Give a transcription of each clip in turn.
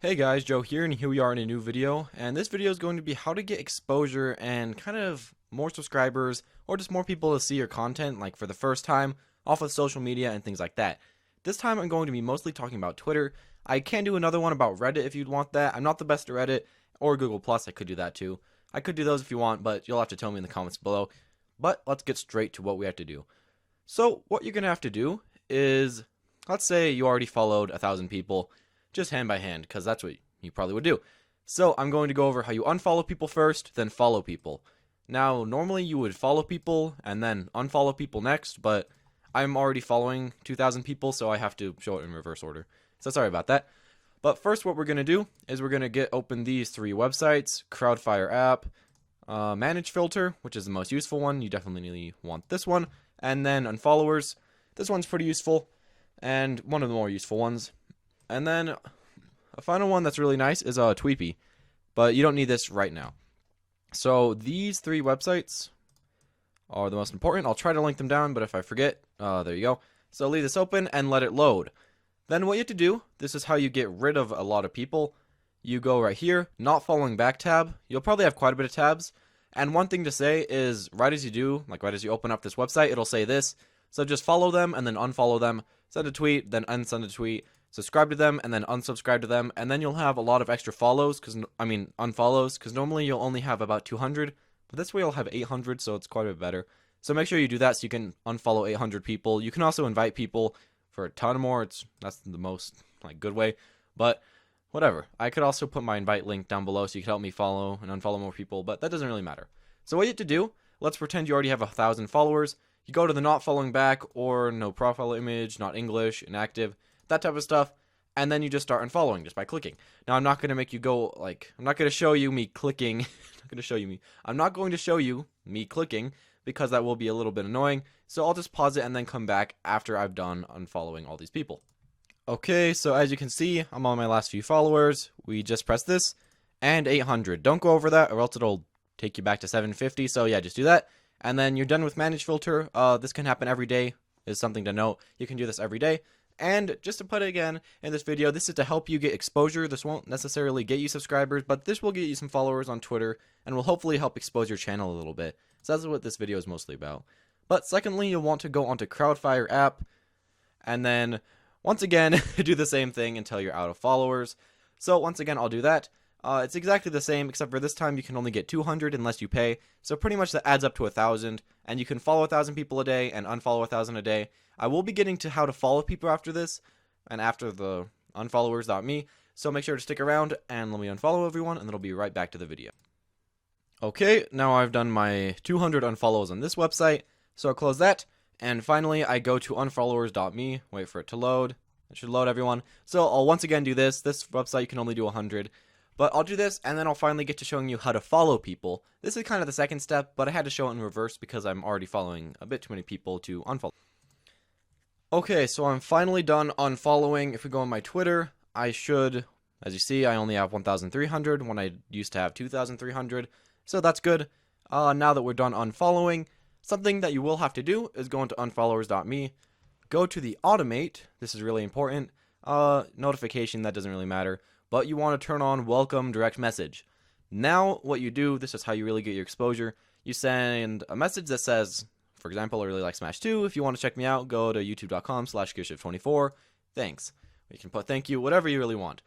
Hey guys, Joe here, and here we are in a new video, and this video is going to be how to get exposure and kind of more subscribers or just more people to see your content like for the first time off of social media and things like that. This time I'm going to be mostly talking about Twitter. I can do another one about Reddit if you'd want that. I'm not the best at Reddit, or Google+, I could do that too. I could do those if you want, but you'll have to tell me in the comments below. But let's get straight to what we have to do. So what you're going to have to do is, let's say you already followed 1,000 people, just hand by hand, because that's what you probably would do. So I'm going to go over how you unfollow people first, then follow people. Now, normally you would follow people and then unfollow people next, but I'm already following 2,000 people, so I have to show it in reverse order. So sorry about that. But first what we're going to do is we're going to open these three websites: Crowdfire app, Manage Filter, which is the most useful one. You definitely want this one. And then Unfollowers. This one's pretty useful, and one of the more useful ones. And then a final one that's really nice is Tweepy, but you don't need this right now. So these three websites are the most important. I'll try to link them down, but if I forget, there you go. So leave this open and let it load. Then what you have to do, this is how you get rid of a lot of people. You go right here, not following back tab. You'll probably have quite a bit of tabs. And one thing to say is right as you do, like right as you open up this website, it'll say this. So just follow them and then unfollow them. Send a tweet, then unsend a tweet. Subscribe to them and then unsubscribe to them, and then you'll have a lot of extra unfollows, because normally you'll only have about 200, but this way you'll have 800, so it's quite a bit better. So make sure you do that so you can unfollow 800 people. You can also invite people for a ton more. That's the most good way, but whatever. I could also put my invite link down below so you can help me follow and unfollow more people, but that doesn't really matter. So what you have to do, let's pretend you already have 1,000 followers. You go to the not following back or no profile image, not English, inactive, that type of stuff, and then you just start unfollowing just by clicking. Now I'm not going to make you go I'm not going to show you me clicking. I'm not going to show you me clicking because that will be a little bit annoying. So I'll just pause it and then come back after I've done unfollowing all these people. Okay, so as you can see, I'm on my last few followers. We just press this and 800. Don't go over that or else it'll take you back to 750. So yeah, just do that. And then you're done with Manage Filter. This can happen every day, is something to note. You can do this every day. And just to put it again in this video, this is to help you get exposure. This won't necessarily get you subscribers, but this will get you some followers on Twitter and will hopefully help expose your channel a little bit. So that's what this video is mostly about. But secondly, you'll want to go onto Crowdfire app and then once again do the same thing until you're out of followers. So once again, I'll do that. It's exactly the same, except for this time you can only get 200 unless you pay. So pretty much that adds up to 1,000, and you can follow 1,000 people a day and unfollow 1,000 a day. I will be getting to how to follow people after this, and after the unfollowers.me, so make sure to stick around and let me unfollow everyone, and then I'll be right back to the video. Okay, now I've done my 200 unfollows on this website, so I'll close that, and finally I go to unfollowers.me, wait for it to load. It should load, everyone. So I'll once again do this. This website you can only do 100. But I'll do this, and then I'll finally get to showing you how to follow people. This is kind of the second step, but I had to show it in reverse because I'm already following a bit too many people to unfollow. Okay, so I'm finally done unfollowing. If we go on my Twitter, I should, as you see, I only have 1,300 when I used to have 2,300. So that's good. Now that we're done unfollowing, something that you will have to do is go into unfollowers.me, go to the automate. This is really important. Notification, that doesn't really matter. But you want to turn on welcome direct message. Now what you do, this is how you really get your exposure. You send a message that says, for example, I really like Smash 2. If you want to check me out, go to youtube.com/gearshift24. Thanks. You can put thank you, whatever you really want.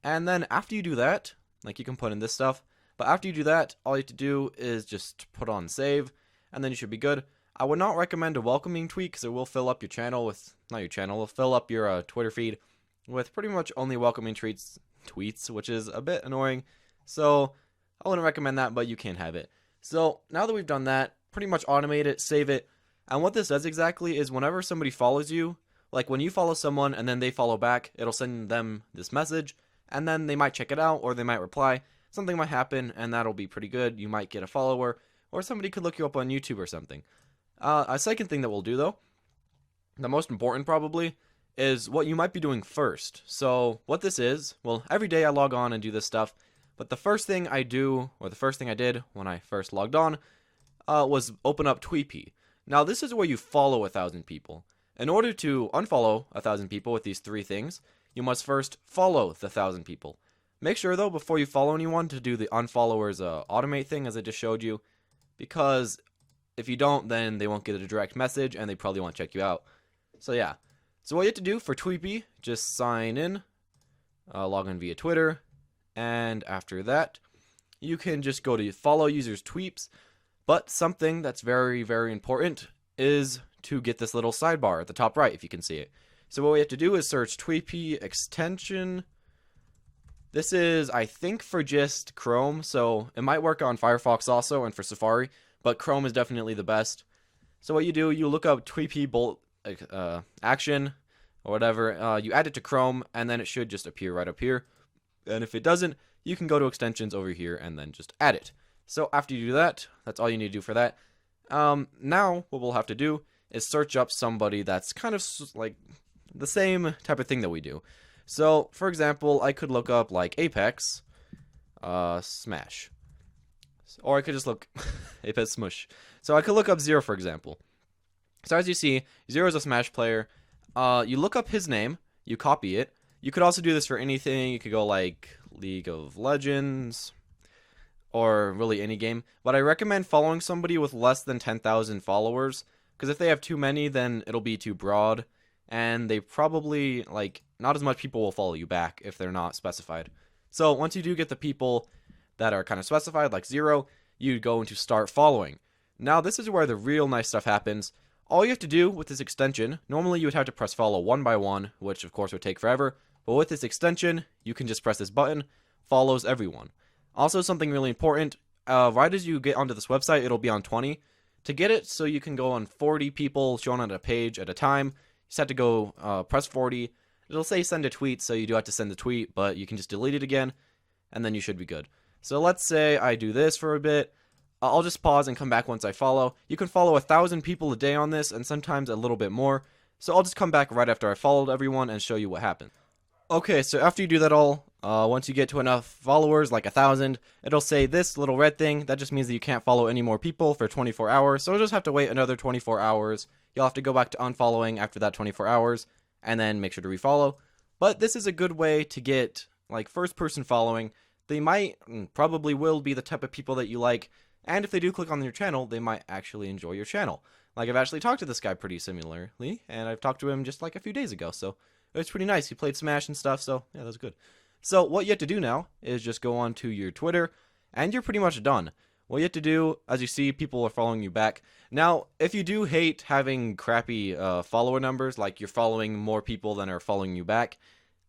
And then after you do that, you can put in this stuff, but after you do that, all you have to do is just put on save, and then you should be good. I would not recommend a welcoming tweet because it will fill up your channel with, it'll fill up your Twitter feed with pretty much only welcoming tweets, which is a bit annoying, so I wouldn't recommend that, but you can have it. So now that we've done that, pretty much automate it, save it, and what this does exactly is whenever somebody follows you, like when you follow someone and then they follow back, it'll send them this message, and then they might check it out or they might reply. Something might happen, and that'll be pretty good. You might get a follower, or somebody could look you up on YouTube or something. A second thing that we'll do though, the most important probably, is what you might be doing first. So what this is, well, every day I log on and do this stuff, but the first thing I do, or the first thing I did when I first logged on, was open up Tweepy. Now this is where you follow 1,000 people. In order to unfollow 1,000 people with these three things, you must first follow the 1,000 people. Make sure though before you follow anyone to do the unfollowers automate thing as I just showed you, because if you don't, then they won't get a direct message and they probably won't check you out. So yeah, so what you have to do for Tweepy, just sign in, log in via Twitter, and after that you can just go to follow users tweets. But something that's very, very important is to get this little sidebar at the top right, if you can see it. So what we have to do is search Tweepy extension. This is, I think, for just Chrome, so it might work on Firefox also and for Safari, but Chrome is definitely the best. So what you do, you look up Tweepy bolt action or whatever, you add it to Chrome, and then it should just appear right up here. And if it doesn't, you can go to extensions over here and then just add it. So after you do that, that's all you need to do for that. Now what we'll have to do is search up somebody that's kind of like the same type of thing that we do. So for example, I could look up like Apex Smash, or I could just look Apex Smush. So I could look up Zero, for example. So as you see, Zero is a Smash player. You look up his name, you copy it. You could also do this for anything. You could go like League of Legends, or really any game. But I recommend following somebody with less than 10,000 followers, because if they have too many, then it'll be too broad, and they probably, like, not as much people will follow you back if they're not specified. So once you do get the people that are kind of specified, like Zero, you go into start following. Now this is where the real nice stuff happens. All you have to do with this extension, normally you would have to press follow one by one, which of course would take forever, but with this extension, you can just press this button, follows everyone. Also, something really important, right as you get onto this website, it'll be on 20. To get it so you can go on 40 people shown on a page at a time, you just have to go press 40. It'll say send a tweet, so you do have to send the tweet, but you can just delete it again, and then you should be good. So let's say I do this for a bit. I'll just pause and come back once I follow. You can follow 1,000 people a day on this, and sometimes a little bit more. So I'll just come back right after I followed everyone and show you what happened. Okay, so after you do that all, once you get to enough followers, like 1,000, it'll say this little red thing. That just means that you can't follow any more people for 24 hours. So you'll just have to wait another 24 hours. You'll have to go back to unfollowing after that 24 hours, and then make sure to refollow. But this is a good way to get, like, first-person following. They might, probably will be the type of people that you like, and if they do click on your channel, they might actually enjoy your channel. Like, I've actually talked to this guy pretty similarly, and I've talked to him just like a few days ago, so it's pretty nice. He played Smash and stuff, so yeah, that was good. So what you have to do now is just go on to your Twitter, and you're pretty much done. What you have to do, as you see, people are following you back. Now, if you do hate having crappy follower numbers, like you're following more people than are following you back,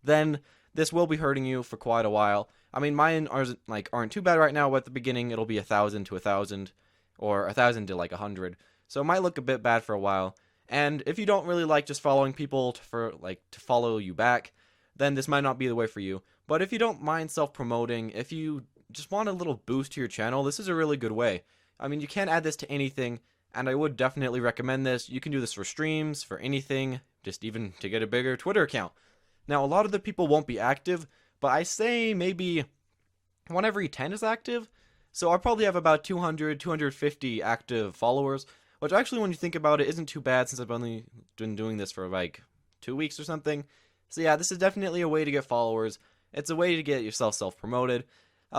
then this will be hurting you for quite a while. I mean, mine aren't too bad right now, but at the beginning it'll be 1,000 to 1,000, or 1,000 to like 100. So it might look a bit bad for a while. And if you don't really like just following people to follow you back, then this might not be the way for you. But if you don't mind self-promoting, if you just want a little boost to your channel, this is a really good way. I mean, you can add this to anything, and I would definitely recommend this. You can do this for streams, for anything, just even to get a bigger Twitter account. Now, a lot of the people won't be active, but I say maybe 1 every 10 is active. So I probably have about 200, 250 active followers, which actually, when you think about it, isn't too bad since I've only been doing this for like 2 weeks or something. So yeah, this is definitely a way to get followers. It's a way to get yourself self-promoted.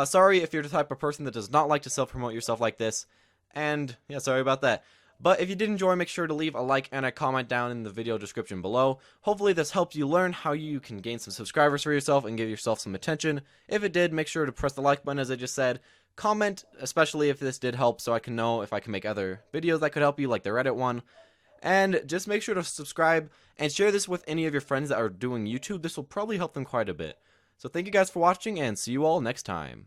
Sorry if you're the type of person that does not like to self-promote yourself like this. And yeah, sorry about that. But if you did enjoy, make sure to leave a like and a comment down in the video description below. Hopefully this helped you learn how you can gain some subscribers for yourself and give yourself some attention. If it did, make sure to press the like button as I just said. Comment, especially if this did help, so I can know if I can make other videos that could help you, like the Reddit one. And just make sure to subscribe and share this with any of your friends that are doing YouTube. This will probably help them quite a bit. So thank you guys for watching, and see you all next time.